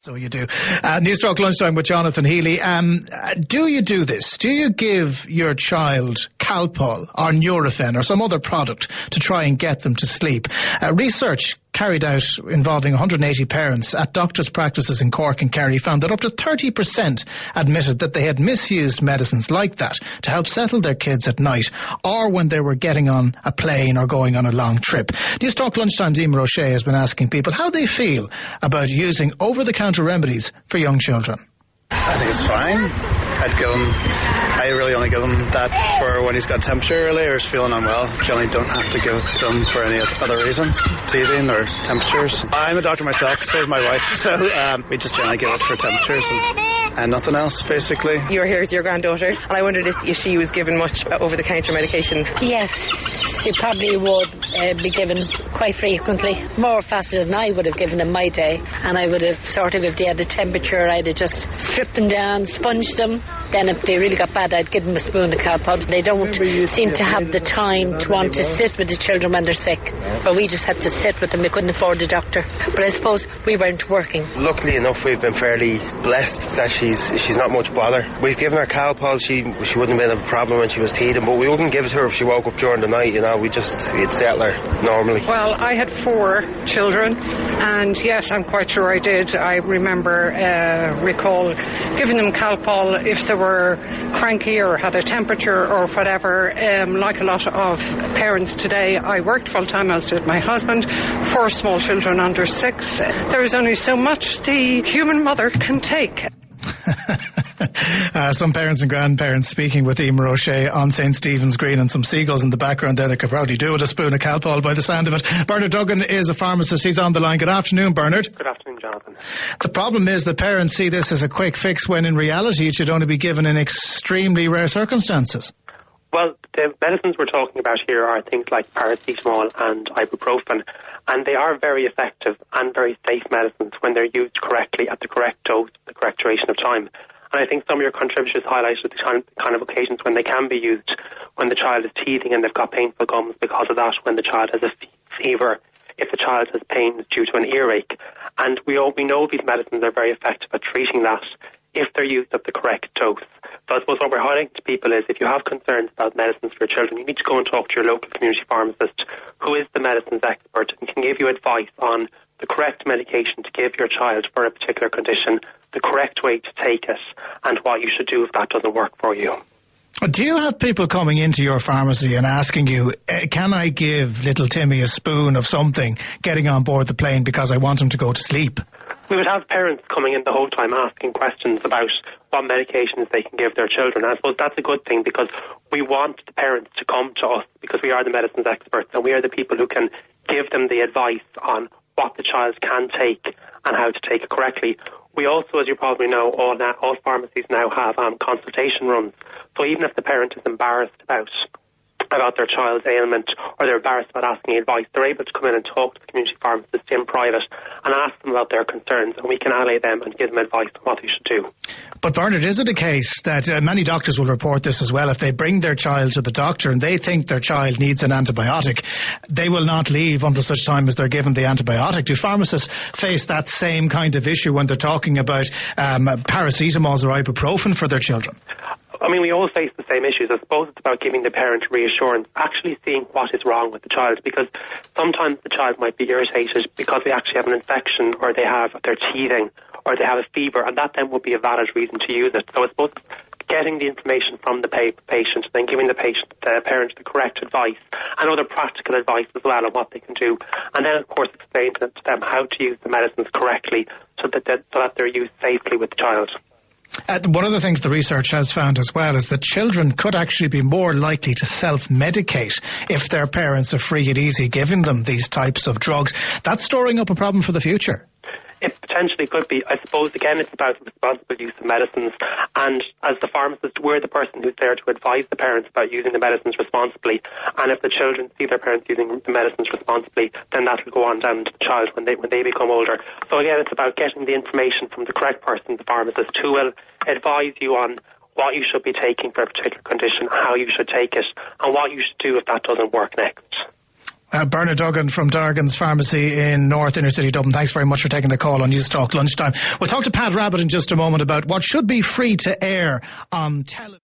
So you do. Newstalk Lunchtime with Jonathan Healy. Do you do this? Do you give your child Calpol or Nurofen or some other product to try and get them to sleep? Research carried out involving 180 parents at doctors' practices in Cork and Kerry found that up to 30% admitted that they had misused medicines like that to help settle their kids at night or when they were getting on a plane or going on a long trip. Newstalk Lunchtime's Emer O'Shea has been asking people how they feel about using over-the-counter remedies for young children. I think it's fine. I really only give him that for when he's got temperature really or is feeling unwell. Generally don't have to give to him for any other reason, teething or temperatures. I'm a doctor myself, so is my wife, so we just generally give it for temperatures and nothing else, basically. You're here with your granddaughter, and I wondered if she was given much over-the-counter medication. Yes, she probably would be given quite frequently, more faster than I would have given in my day, and I would have sort of, if they had a temperature, I'd have just stripped them down, sponged them. Then if they really got bad, I'd give them a spoon of Calpol. They don't seem to have the time to want to sit with the children when they're sick. But we just had to sit with them. We couldn't afford a doctor. But I suppose we weren't working. Luckily enough, we've been fairly blessed that she's not much bother. We've given her Calpol. She wouldn't have been a problem when she was teething, but we wouldn't give it to her if she woke up during the night. We'd settle her normally. Well, I had 4 children, and yes, I'm quite sure I did. I recall giving them Calpol if they were cranky or had a temperature or whatever. Like a lot of parents today, I worked full-time, as did my husband, 4 small children under 6. There is only so much the human mother can take. Some parents and grandparents speaking with Emer O'Shea on St. Stephen's Green, and some seagulls in the background there that could probably do with a spoon of Calpol by the sound of it. Bernard Duggan is a pharmacist. He's on the line. Good afternoon, Bernard. Good afternoon, Jonathan. The problem is that parents see this as a quick fix when in reality it should only be given in extremely rare circumstances. Well, the medicines we're talking about here are things like paracetamol and ibuprofen, and they are very effective and very safe medicines when they're used correctly at the correct dose, the correct duration of time. And I think some of your contributors highlighted the kind of occasions when they can be used, when the child is teething and they've got painful gums because of that, when the child has a fever, if the child has pain due to an earache. And we know these medicines are very effective at treating that if they're used at the correct dose. So I suppose what we're highlighting to people is if you have concerns about medicines for your children, you need to go and talk to your local community pharmacist who is the medicines expert and can give you advice on the correct medication to give your child for a particular condition, the correct way to take it, and what you should do if that doesn't work for you. Do you have people coming into your pharmacy and asking you, can I give little Timmy a spoon of something getting on board the plane because I want him to go to sleep? We would have parents coming in the whole time asking questions about what medications they can give their children. And I suppose that's a good thing because we want the parents to come to us because we are the medicines experts and we are the people who can give them the advice on what the child can take and how to take it correctly. We also, as you probably know, all pharmacies now have consultation runs. So even if the parent is embarrassed about their child's ailment or they're embarrassed about asking advice, they're able to come in and talk to the community pharmacist in private and ask them about their concerns, and we can allay them and give them advice on what they should do. But Bernard, is it a case that many doctors will report this as well, if they bring their child to the doctor and they think their child needs an antibiotic, they will not leave until such time as they're given the antibiotic? Do pharmacists face that same kind of issue when they're talking about paracetamols or ibuprofen for their children? I mean, we all face the same issues. I suppose it's about giving the parent reassurance, actually seeing what is wrong with the child, because sometimes the child might be irritated because they actually have an infection or they're teething or they have a fever, and that then would be a valid reason to use it. So I suppose getting the information from the patient, then giving the parent the correct advice and other practical advice as well on what they can do, and then of course explain to them how to use the medicines correctly so that they're used safely with the child. One of the things the research has found as well is that children could actually be more likely to self-medicate if their parents are free and easy giving them these types of drugs. That's storing up a problem for the future. It potentially could be. I suppose, again, it's about responsible use of medicines, and as the pharmacist, we're the person who's there to advise the parents about using the medicines responsibly, and if the children see their parents using the medicines responsibly, then that will go on down to the child when they become older. So again, it's about getting the information from the correct person, the pharmacist, who will advise you on what you should be taking for a particular condition, how you should take it, and what you should do if that doesn't work next. Bernard Duggan from Dargan's Pharmacy in North Inner City Dublin. Thanks very much for taking the call on Newstalk Lunchtime. We'll talk to Pat Rabbitt in just a moment about what should be free to air on television.